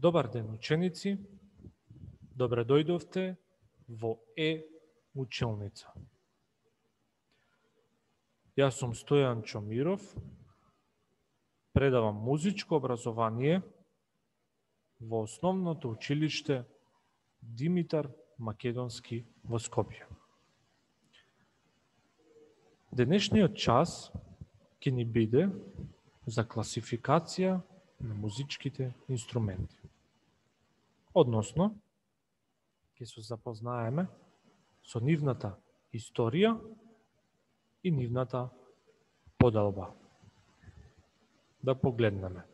Добар ден, ученици! Добре дојдовте во училница. Јас сум Стојан Чомиров, предавам музичко образование во основното училиште Димитар Македонски во Скопје. Денешниот час ќе ни биде за класификација на музичките инструменти. Односно, ќе се запознаеме со нивната историја и нивната поделба. Да погледнеме.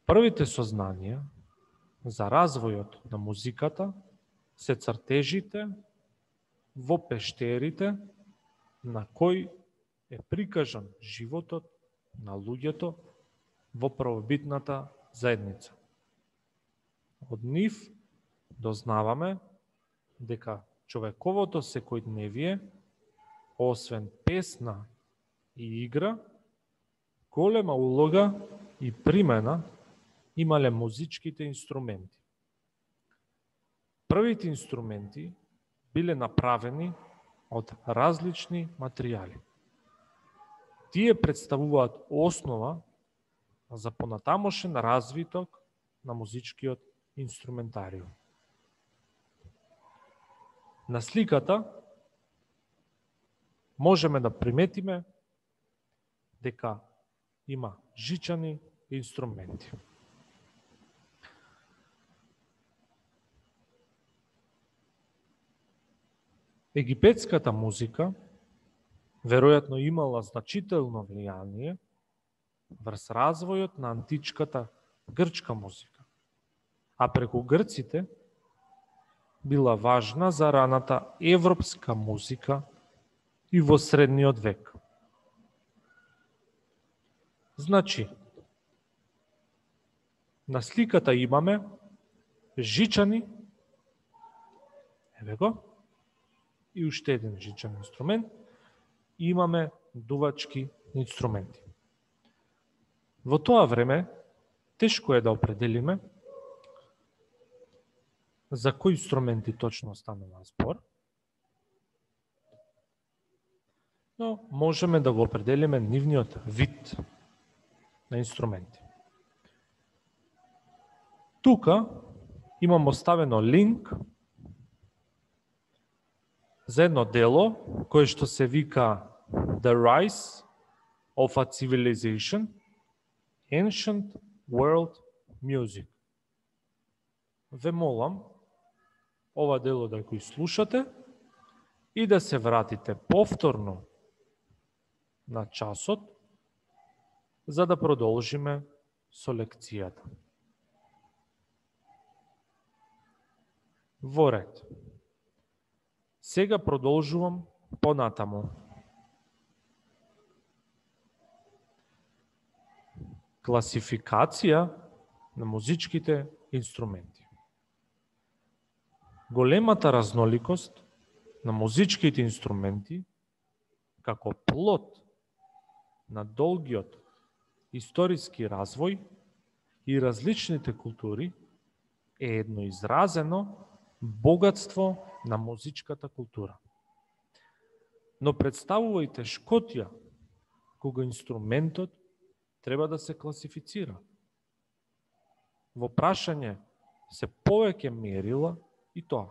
Првите сознанија за развојот на музиката се цртежите во пештерите на кој е прикажан животот на луѓето во првобитната заедница. Од нив дознаваме дека човековото секојдневие, освен песна и игра, голема улога и примена имале музичките инструменти. Првите инструменти биле направени од различни материјали. Тие представуваат основа за понатамошен развиток на музичкиот инструментариум. На сликата можеме да приметиме дека има жичани инструменти. Египетската музика веројатно имала значително влијание врз развојот на античката грчка музика, а преку грците била важна за раната европска музика и во средниот век. Значи, на сликата имаме жичани, еве го, и уште еден жичан инструмент, и имаме дувачки инструменти. Во тоа време, тешко е да определиме за кои инструменти точно станува збор, но можеме да го определиме нивниот вид на инструменти. Тука имам оставено линк за едно дело кое што се вика The Rise of a Civilization, Ancient World Music. Ве молам ова дело да го слушате и да се вратите повторно на часот за да продолжиме со лекцијата. Во ред. Сега продолжувам понатаму. Класификација на музичките инструменти. Големата разноликост на музичките инструменти како плод на долгиот историски развој и различните култури е едно изразено богатство на музичката култура. Но представува и тешкотија кога инструментот треба да се класифицира. Во прашање се повеќе мерила и тоа.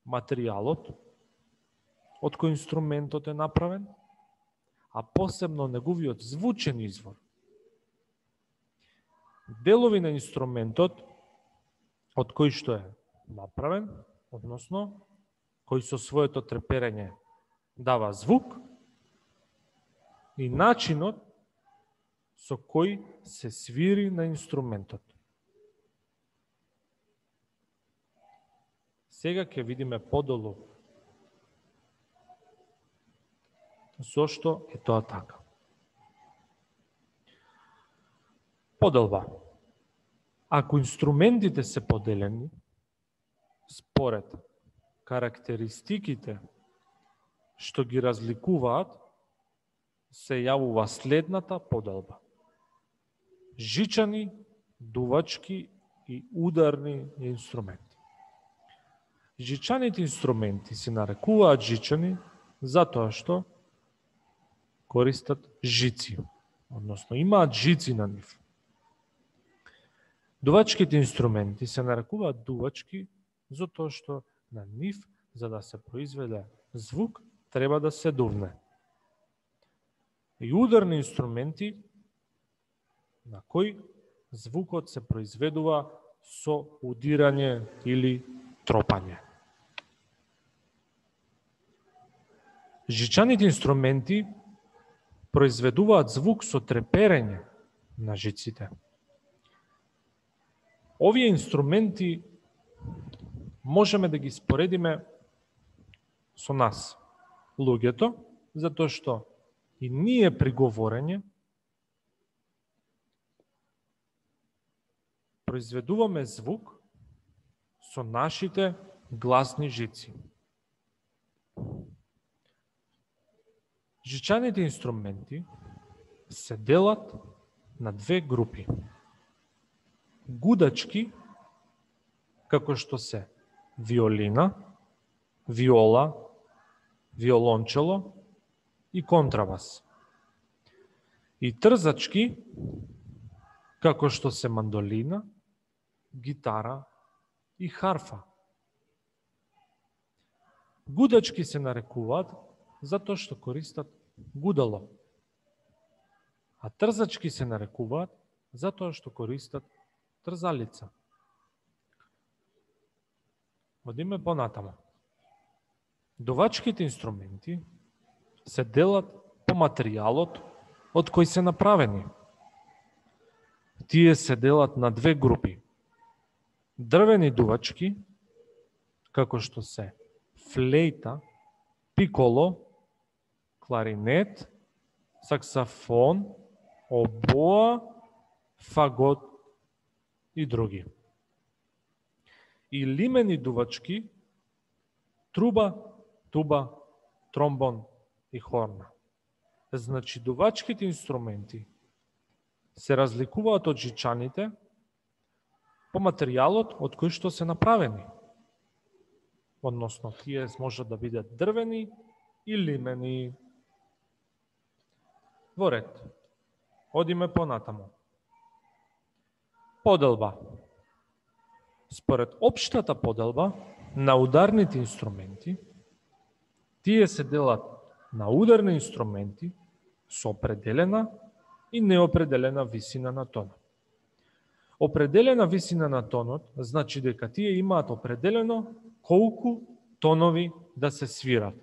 Материјалот од кој инструментот е направен, а посебно неговиот звучен извор. Делови на инструментот од кој што е направен, односно кој со своето треперење дава звук, и начинот со кој се свири на инструментот. Сега ќе видиме подолу зошто е тоа така. Поделба. Ако инструментите се поделени според карактеристиките што ги разликуваат, се јавува следната поделба. Жичани, дувачки и ударни инструменти. Жичаните инструменти се нарекуваат жичани затоа што користат жици, односно имаат жици на нив. Дувачките инструменти се нарекуваат дувачки затоа што на нив, за да се произведе звук, треба да се дувне. И ударни инструменти на кои звукот се произведува со удирање или тропање. Жичаните инструменти произведуваат звук со треперење на жиците. Овие инструменти можеме да ги споредиме со нас, луѓето, затоа што и ние при говорење произведуваме звук со нашите гласни жици. Жичаните инструменти се делат на две групи. Гудачки, како што се виолина, виола, виолончело и контрабас. И трзачки, како што се мандолина, гитара и харфа. Гудачки се нарекуваат затоа што користат гудало, а трзачки се нарекуваат затоа што користат трзалица. Одиме понатаму. Дувачките инструменти се делат по материјалот од кој се направени. Тие се делат на две групи. Дрвени дувачки, како што се флейта, пиколо, кларинет, саксофон, обоа, фагот и други. И лимени дувачки, труба, туба, тромбон и хорна. Значи, дувачките инструменти се разликуваат од жичаните по материјалот од кој што се направени. Односно, тие можат да бидат дрвени и лимени. Во ред. Одиме понатаму. Поделба. Според општата поделба на ударните инструменти, тие се делат на ударни инструменти со определена и неопределена висина на тонот. Определена висина на тонот значи дека тие имаат определено колку тонови да се свират.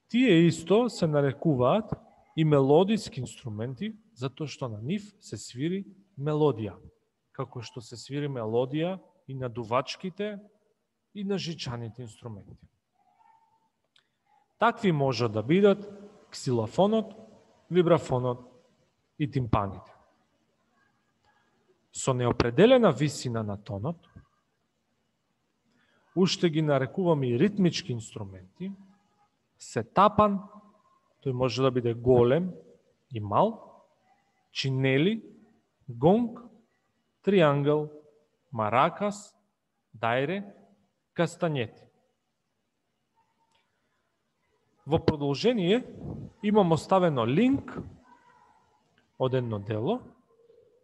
Тие исто се нарекуваат и мелодиски инструменти, затоа што на нив се свири мелодија, како што се свири мелодија и на дувачките и на жичаните инструменти. Такви може да бидат ксилофонот, вибрафонот и тимпаните. Со неопределена висина на тонот, уште ги нарекуваме и ритмички инструменти, се тапан, тој може да биде голем и мал, чинели, гонг, триангл, маракас, дајре, кастанјети. Во продолжение имам оставено линк од едно дело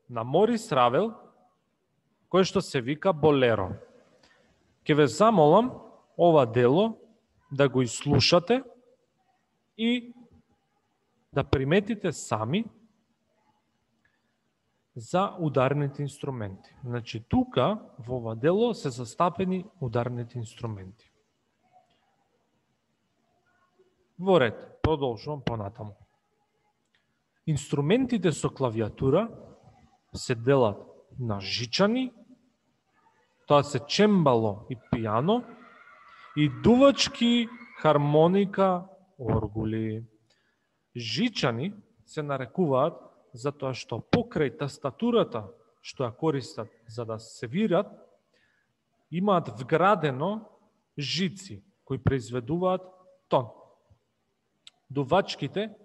на Морис Равел, кој што се вика Болеро. Ке ве замолам ова дело да го изслушате и да приметите сами за ударните инструменти. Значи, тука во ова дело се застапени ударните инструменти. Во ред, продолжувам понатаму. Инструментите со клавиатура се делат на жичани, тоа се чембало и пијано, и дувачки, хармоника, оргули. Жичани се нарекуваат затоа што покрај тастатурата што ја користат за да се свират, имаат вградено жици кои произведуваат тон. Дувачките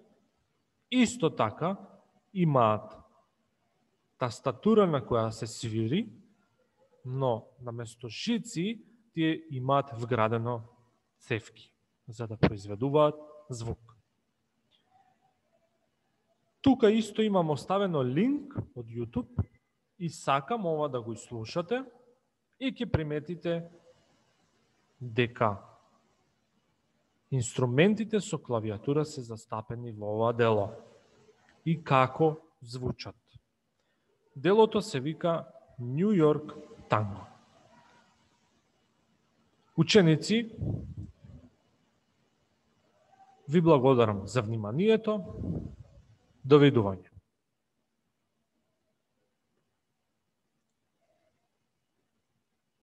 исто така имаат тастатура на која се свири, но наместо жици тие имаат вградено цевки за да произведуваат звук. Тука исто имам оставено линк од YouTube и сакам ова да го изслушате и ќе приметите дека инструментите со клавиатура се застапени во ова дело и како звучат. Делото се вика New York Tango. Ученици, ви благодарам за вниманието. Довидување.